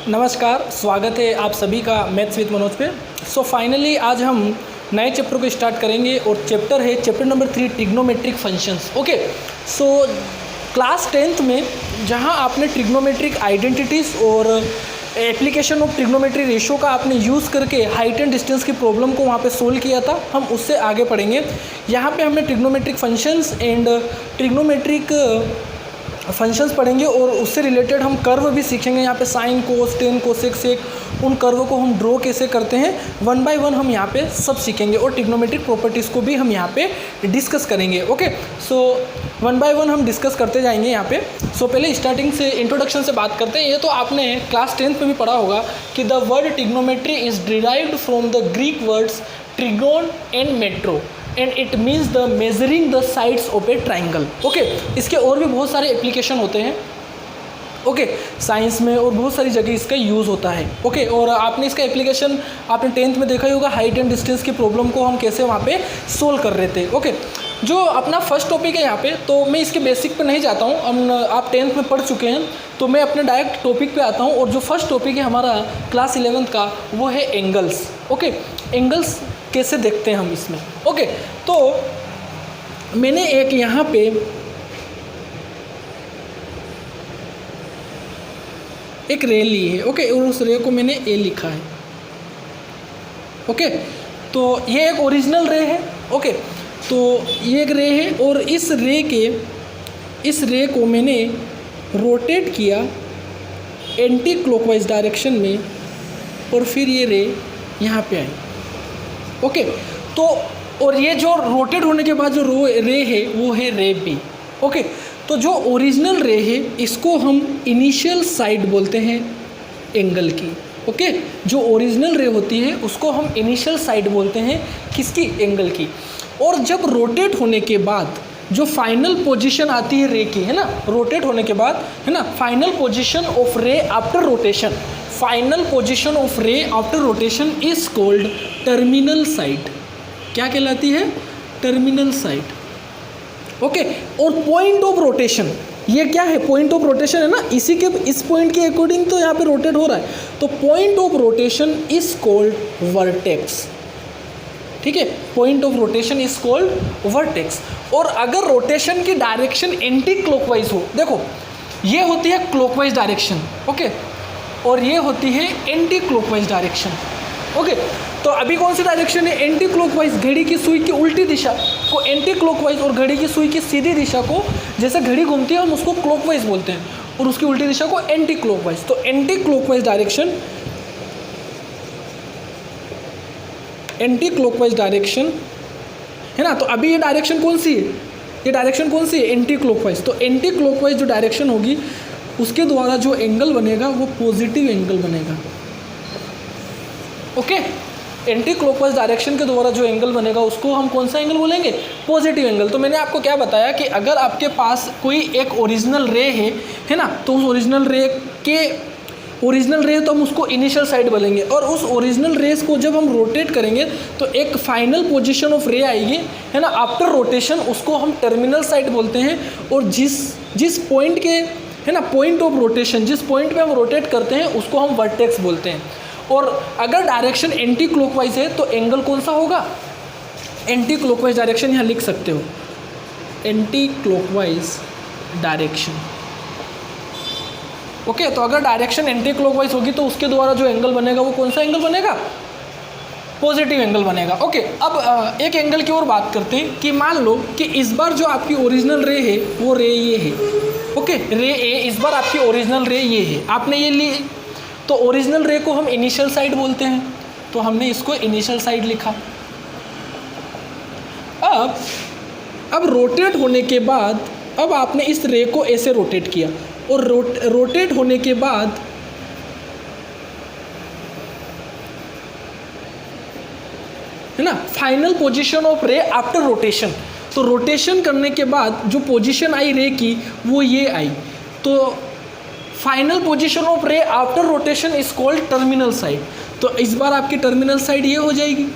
नमस्कार, स्वागत है आप सभी का मैथ्स विद मनोज पे। सो फाइनली आज हम नए चैप्टर को स्टार्ट करेंगे और चैप्टर है chapter number 3 trigonometric functions. Okay, so class 10th में जहां आपने ट्रिग्नोमेट्रिक आइडेंटिटीज़ और एप्लीकेशन ऑफ ट्रिग्नोमेट्री रेशियो का आपने यूज़ करके हाइट एंड डिस्टेंस की प्रॉब्लम को वहाँ पे सोल्व किया था, हम उससे आगे पढ़ेंगे। यहाँ पे हमने trigonometric functions and trigonometric functions पढ़ेंगे और उससे रिलेटेड हम कर्व भी सीखेंगे। यहाँ पे साइन, कोस, टेन, कोसेक, सेक, उन कर्व को हम ड्रॉ कैसे करते हैं वन बाय वन हम यहाँ पे सब सीखेंगे और ट्रिग्नोमेट्रिक प्रॉपर्टीज़ को भी हम यहाँ पे डिस्कस करेंगे। Okay, so one by one हम डिस्कस करते जाएंगे यहाँ पे। सो पहले स्टार्टिंग से इंट्रोडक्शन से बात करते हैं। ये तो आपने क्लास 10th में भी पढ़ा होगा कि the word trigonometry is derived from the Greek words trigon and metro and it means the measuring the sides of a triangle. Okay, इसके और भी बहुत सारे एप्लीकेशन होते हैं। ओके, साइंस में और बहुत सारी जगह इसका यूज़ होता है। ओके, और आपने इसका एप्लीकेशन आपने 10th में देखा ही होगा, हाइट एंड डिस्टेंस की प्रॉब्लम को हम कैसे वहाँ पे सोल्व कर रहे थे। ओके, जो अपना फर्स्ट टॉपिक है यहाँ पे, तो मैं इसके बेसिक पे नहीं जाता हूँ, हम आप 10th में पढ़ चुके हैं, तो मैं अपने डायरेक्ट टॉपिक पे आता हूँ। और जो फर्स्ट टॉपिक है हमारा क्लास 11th का वो है एंगल्स। ओके, एंगल्स कैसे देखते हैं हम इसमें। ओके, तो मैंने एक यहाँ पे एक रे ली है। ओके, और उस रे को मैंने ए लिखा है। ओके, तो ये एक ओरिजिनल रे है। ओके, तो ये एक रे है और इस रे को मैंने रोटेट किया एंटी क्लॉकवाइज डायरेक्शन में और फिर ये रे यहाँ पे आई। ओके, तो और ये जो रोटेट होने के बाद जो रे है वो है रे बी। ओके, तो जो ओरिजिनल रे है इसको हम इनिशियल साइड बोलते हैं एंगल की। ओके, जो ओरिजिनल रे होती है उसको हम इनिशियल साइड बोलते हैं किसकी, एंगल की। और जब रोटेट होने के बाद जो फाइनल पोजीशन आती है रे की, है ना, रोटेट होने के बाद, है ना, फाइनल पोजीशन ऑफ रे after rotation, final position of रे after rotation is called terminal side. क्या कहलाती है? Terminal side. ओके, और पॉइंट ऑफ रोटेशन, ये क्या है? पॉइंट ऑफ रोटेशन है ना, इस पॉइंट के अकॉर्डिंग तो यहाँ पे रोटेट हो रहा है, तो point of rotation is called vertex. ठीक है, point of rotation is called vertex. और अगर रोटेशन की डायरेक्शन एंटी क्लॉकवाइज हो, देखो ये होती है क्लॉकवाइज डायरेक्शन, ओके, और ये होती है एंटी क्लॉकवाइज डायरेक्शन। ओके, तो अभी कौन सी डायरेक्शन है? Anti clockwise. घड़ी की सुई की उल्टी दिशा को एंटी क्लॉकवाइज और घड़ी की सुई की सीधी दिशा को, जैसे घड़ी घूमती है हम उसको क्लॉकवाइज बोलते हैं और उसकी उल्टी दिशा को एंटी क्लॉकवाइज। तो anti clockwise direction, anti clockwise direction, है ना। तो अभी ये डायरेक्शन कौन सी है? ये डायरेक्शन कौन सी है? Anti clockwise. तो एंटी क्लॉकवाइज जो डायरेक्शन होगी उसके द्वारा जो एंगल बनेगा वो पॉजिटिव एंगल बनेगा। ओके, एंटी क्लॉकवाइज डायरेक्शन के द्वारा जो एंगल बनेगा उसको हम कौन सा एंगल बोलेंगे? Positive angle. तो मैंने आपको क्या बताया कि अगर आपके पास कोई एक ओरिजिनल रे है ना, तो उस ओरिजिनल रे तो हम उसको इनिशियल साइड बोलेंगे और उस ओरिजिनल रेस को जब हम रोटेट करेंगे तो एक फाइनल पोजीशन ऑफ रे आएगी, है ना, आफ्टर रोटेशन, उसको हम टर्मिनल साइड बोलते हैं। और जिस पॉइंट के, है ना, पॉइंट ऑफ रोटेशन, जिस पॉइंट पे हम रोटेट करते हैं उसको हम वर्टेक्स बोलते हैं। और अगर डायरेक्शन एंटी क्लॉकवाइज है तो एंगल कौन सा होगा? एंटी क्लॉकवाइज डायरेक्शन यहाँ लिख सकते हो, एंटी क्लॉकवाइज डायरेक्शन। ओके, तो अगर डायरेक्शन एंटी क्लॉकवाइज होगी तो उसके द्वारा जो एंगल बनेगा वो कौन सा एंगल बनेगा? पॉजिटिव एंगल बनेगा। ओके, अब एक एंगल की और बात करते हैं कि मान लो कि इस बार जो आपकी ओरिजिनल रे है वो रे ये है। ओके, रे ए, इस बार आपकी ओरिजिनल रे ये है, आपने ये ली, तो ओरिजिनल रे को हम इनिशियल साइड बोलते हैं, तो हमने इसको इनिशियल साइड लिखा। अब रोटेट होने के बाद, अब आपने इस रे को ऐसे रोटेट किया और रोटेट होने के बाद है ना, फाइनल पोजीशन ऑफ रे आफ्टर रोटेशन, तो रोटेशन करने के बाद जो पोजीशन आई रे की वो ये आई, तो फाइनल पोजीशन ऑफ रे after rotation is called terminal side. तो इस बार आपकी टर्मिनल साइड ये हो जाएगी।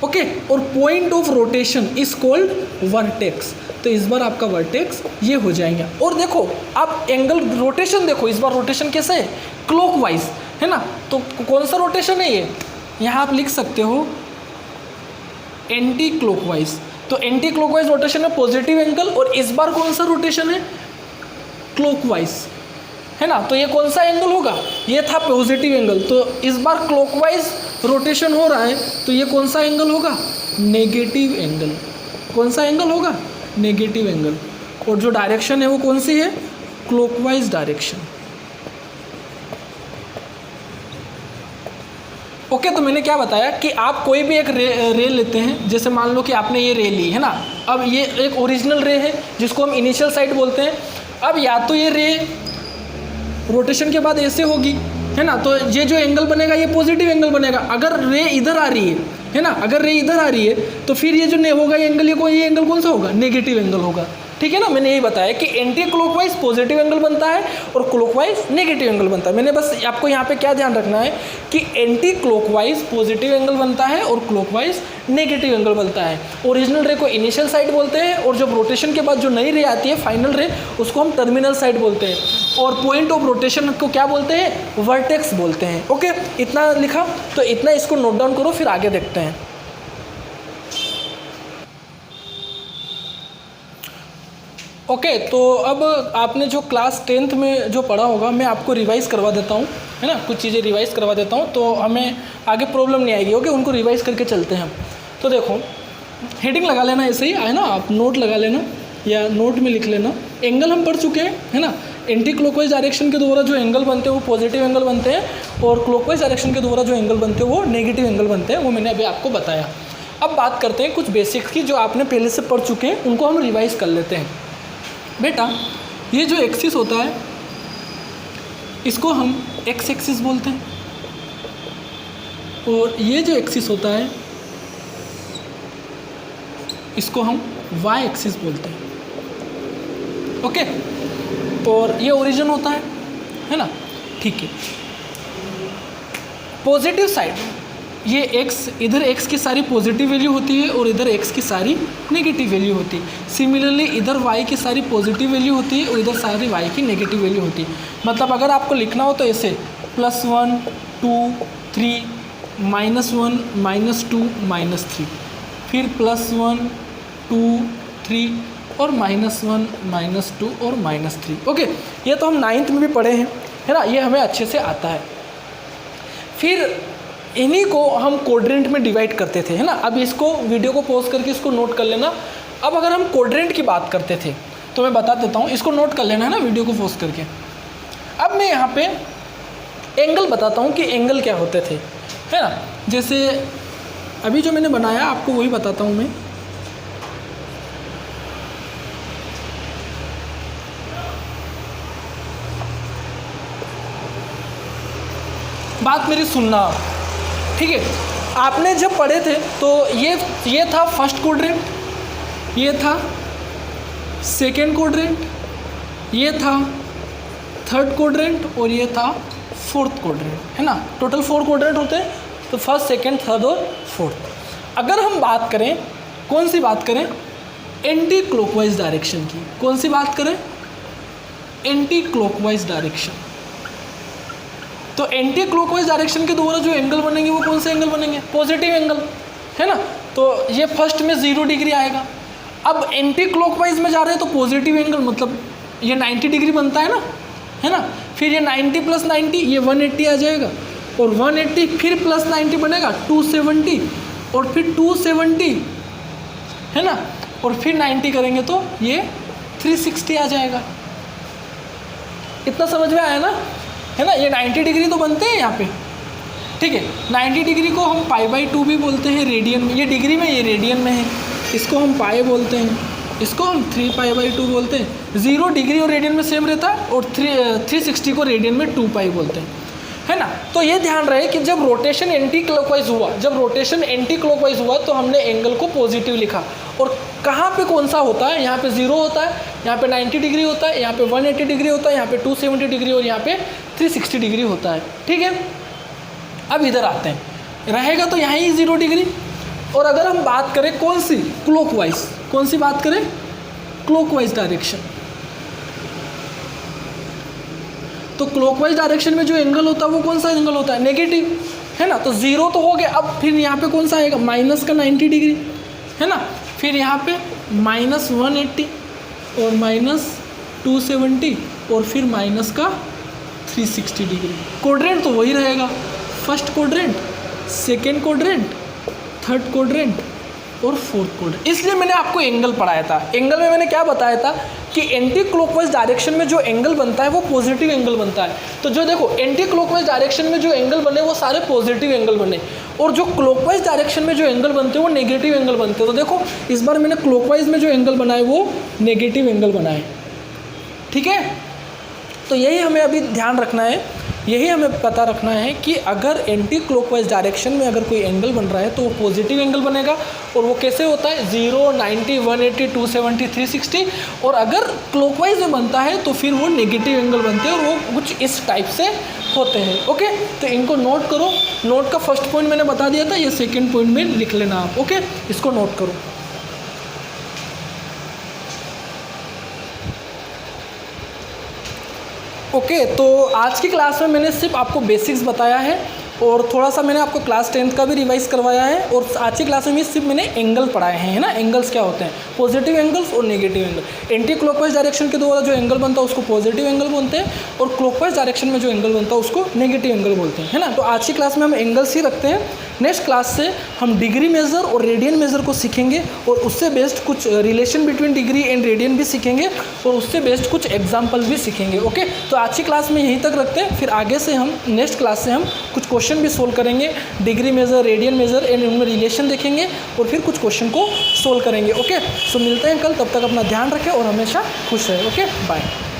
ओके, और point of rotation is called vertex. तो इस बार आपका वर्टेक्स ये हो जाएंगे। और देखो आप एंगल रोटेशन देखो, इस बार रोटेशन कैसे है, क्लॉकवाइज है ना। तो कौन सा रोटेशन है ये, यहाँ आप लिख सकते हो एंटी क्लॉकवाइज। तो एंटी क्लॉकवाइज रोटेशन में पॉजिटिव एंगल, और इस बार कौन सा रोटेशन है, क्लॉकवाइज है ना। तो ये कौन सा एंगल होगा, ये था पॉजिटिव एंगल। तो इस बार क्लॉकवाइज रोटेशन हो रहा है, तो ये कौन सा एंगल होगा, नेगेटिव एंगल। कौन सा एंगल होगा, नेगेटिव एंगल। और जो डायरेक्शन है वो कौन सी है, क्लॉकवाइज डायरेक्शन। ओके, तो मैंने क्या बताया कि आप कोई भी एक रे लेते हैं, जैसे मान लो कि आपने ये रे ली है ना। अब ये एक ओरिजिनल रे है जिसको हम इनिशियल साइड बोलते हैं। अब या तो ये रे रोटेशन के बाद ऐसे होगी है ना, तो ये जो एंगल बनेगा ये पॉजिटिव एंगल बनेगा। अगर रे इधर आ रही है ना, अगर रे इधर आ रही है तो फिर ये जो होगा ये एंगल, ये एंगल कौन सा होगा, नेगेटिव एंगल होगा। ठीक है ना, मैंने यही बताया कि एंटी क्लॉकवाइज पॉजिटिव एंगल बनता है और क्लॉकवाइज नेगेटिव एंगल बनता है। मैंने बस आपको यहाँ पे क्या ध्यान रखना है कि एंटी क्लॉकवाइज पॉजिटिव एंगल बनता है और क्लॉकवाइज नेगेटिव एंगल बनता है। ओरिजिनल रे को इनिशियल साइड बोलते हैं, और जब रोटेशन के बाद जो नई रे आती है फाइनल रे, उसको हम टर्मिनल साइड बोलते हैं। और पॉइंट ऑफ रोटेशन को क्या बोलते हैं, वर्टेक्स बोलते हैं। ओके, इतना लिखा, तो इतना इसको नोट डाउन करो, फिर आगे देखते हैं। ओके, तो अब आपने जो क्लास 10th में जो पढ़ा होगा मैं आपको रिवाइज़ करवा देता हूँ, है ना। कुछ चीज़ें रिवाइज़ करवा देता हूँ तो हमें आगे प्रॉब्लम नहीं आएगी। ओके, उनको रिवाइज़ करके चलते हैं हम। तो देखो हेडिंग लगा लेना, ऐसे ही है ना, आप नोट लगा लेना या नोट में लिख लेना। एंगल हम पढ़ चुके हैं, है ना। एंटी क्लॉकवाइज डायरेक्शन के द्वारा जो एंगल बनते हैं वो पॉजिटिव एंगल बनते हैं, और क्लॉकवाइज डायरेक्शन के द्वारा जो एंगल बनते हैं वो नेगेटिव एंगल बनते हैं। वो मैंने अभी आपको बताया। अब बात करते हैं कुछ बेसिक्स की जो आपने पहले से पढ़ चुके हैं, उनको हम रिवाइज़ कर लेते हैं। बेटा ये जो एक्सिस होता है इसको हम एक्स एक्सिस बोलते हैं, और ये जो एक्सिस होता है इसको हम वाई एक्सिस बोलते हैं। ओके, और ये ओरिजिन होता है ना। ठीक है, पॉजिटिव साइड ये x, इधर x की सारी पॉजिटिव वैल्यू होती है और इधर x की सारी नेगेटिव वैल्यू होती है। सिमिलरली इधर y की सारी पॉजिटिव वैल्यू होती है और इधर सारी y की नेगेटिव वैल्यू होती है। मतलब अगर आपको लिखना हो तो ऐसे +1 2 3 -1 -2 -3, फिर +1 2 3 और -1 -2 और -3। ओके, ये तो हम 9th में भी पढ़े हैं, है ना, ये हमें अच्छे से आता है। फिर इन्हीं को हम क्वाड्रेंट में डिवाइड करते थे, है ना। अब इसको वीडियो को पॉज करके इसको नोट कर लेना। अब अगर हम क्वाड्रेंट की बात करते थे तो मैं बता देता हूँ, इसको नोट कर लेना है ना वीडियो को पॉज करके। अब मैं यहाँ पे एंगल बताता हूँ कि एंगल क्या होते थे, है ना। जैसे अभी जो मैंने बनाया आपको वही बताता हूँ मैं। बात मेरी सुनना, ठीक है। आपने जब पढ़े थे तो ये था फर्स्ट क्वाड्रेंट, ये था सेकेंड क्वाड्रेंट, ये था थर्ड क्वाड्रेंट और ये था फोर्थ क्वाड्रेंट, है ना। टोटल 4 क्वाड्रेंट होते हैं, तो फर्स्ट सेकेंड थर्ड और फोर्थ। अगर हम बात करें, कौन सी बात करें, एंटी क्लॉकवाइज डायरेक्शन की। कौन सी बात करें, एंटी क्लॉकवाइज डायरेक्शन। तो एंटी क्लॉकवाइज डायरेक्शन के द्वारा जो एंगल बनेंगे वो कौन से एंगल बनेंगे, पॉजिटिव एंगल, है ना। तो ये फर्स्ट में 0 डिग्री आएगा। अब एंटी क्लॉकवाइज में जा रहे हैं तो पॉजिटिव एंगल मतलब ये 90 डिग्री बनता है ना, है ना। फिर ये 90 + 90 ये 180 आ जाएगा, और 180 फिर +90 बनेगा 270, और फिर 270, है ना, और फिर 90 करेंगे तो ये 360 आ जाएगा। इतना समझ में आया ना, है ना। ये 90 डिग्री तो बनते हैं यहाँ पे, ठीक है। 90 डिग्री को हम π/2 भी बोलते हैं रेडियन में, ये डिग्री में, ये रेडियन में है। इसको हम पाई बोलते हैं, इसको हम 3π/2 बोलते हैं। 0 डिग्री और रेडियन में सेम रहता है, और 360 को रेडियन में 2π बोलते हैं, है ना। तो ये ध्यान रहे कि जब रोटेशन एंटी क्लॉकवाइज हुआ, तो हमने एंगल को पॉजिटिव लिखा। और कहाँ पे कौन सा होता है, यहाँ पे 0 होता है, यहाँ पे 90 डिग्री होता है, यहाँ पे 180 डिग्री होता है, यहाँ पे 270 डिग्री और यहाँ पे 360 डिग्री होता है, ठीक है। अब इधर आते हैं, रहेगा तो यहाँ ही 0 डिग्री, और अगर हम बात करें कौन सी, क्लॉकवाइज, कौन सी बात करें, क्लॉकवाइज डायरेक्शन, तो क्लॉकवाइज डायरेक्शन में जो एंगल होता है वो कौन सा एंगल होता है, नेगेटिव, है ना। तो 0 तो हो गया, अब फिर यहाँ पे कौन सा आएगा, माइनस का 90 डिग्री, है ना। फिर यहाँ पे माइनस 180 और माइनस 270 और फिर माइनस का 360 डिग्री। क्वाड्रेंट तो वही रहेगा, first quadrant, second quadrant, third quadrant और फोर्थ क्वाड्रेंट। इसलिए मैंने आपको एंगल पढ़ाया था। एंगल में मैंने क्या बताया था कि एंटी क्लॉकवाइज डायरेक्शन में जो एंगल बनता है वो पॉजिटिव एंगल बनता है। तो जो देखो एंटी क्लॉकवाइज डायरेक्शन में जो एंगल बने वो सारे पॉजिटिव एंगल बने, और जो क्लॉकवाइज डायरेक्शन में जो एंगल बनते हैं वो नेगेटिव एंगल बनते हैं। तो देखो इस बार मैंने क्लॉकवाइज में जो एंगल बनाए वो नेगेटिव एंगल बनाए, ठीक है। तो यही हमें अभी ध्यान रखना है, यही हमें पता रखना है कि अगर एंटी क्लॉकवाइज डायरेक्शन में अगर कोई एंगल बन रहा है तो वो पॉजिटिव एंगल बनेगा, और वो कैसे होता है, 0, 90, 180, 270, 360, और अगर क्लॉकवाइज में बनता है तो फिर वो नेगेटिव एंगल बनते हैं, और वो कुछ इस टाइप से होते हैं। ओके, तो इनको नोट करो। नोट का फर्स्ट पॉइंट मैंने बता दिया था, ये सेकेंड पॉइंट में लिख लेना आप। ओके, इसको नोट करो। ओके, तो आज की क्लास में मैंने सिर्फ आपको बेसिक्स बताया है, और थोड़ा सा मैंने आपको क्लास 10th का भी रिवाइज करवाया है, और आज की क्लास में सिर्फ मैंने एंगल पढ़ाए हैं, है ना। एंगल्स क्या होते हैं, पॉजिटिव एंगल्स और negative angle. Anti clockwise direction के द्वारा जो एंगल बनता है उसको पॉजिटिव एंगल बोलते हैं, और क्लॉकवाइज डायरेक्शन में जो एंगल बनता है उसको नेगेटिव एंगल बोलते हैं, है ना। तो आज की क्लास में हम एंगल्स ही रखते हैं। नेक्स्ट क्लास से हम डिग्री मेज़र और रेडियन मेज़र को सीखेंगे, और उससे बेस्ड कुछ relation between degree and radian भी सीखेंगे, और उससे बेस्ड कुछ एग्जाम्पल भी सीखेंगे। ओके, तो आज की क्लास में यहीं तक रखते हैं, फिर आगे से हम नेक्स्ट क्लास से हम कुछ क्वेश्चन भी सोल्व करेंगे, degree measure, radian measure and उनमें रिलेशन देखेंगे, और फिर कुछ क्वेश्चन को सोल्व करेंगे। ओके, सो मिलते हैं कल, तब तक अपना ध्यान रखें और हमेशा खुश रहें। Okay, bye.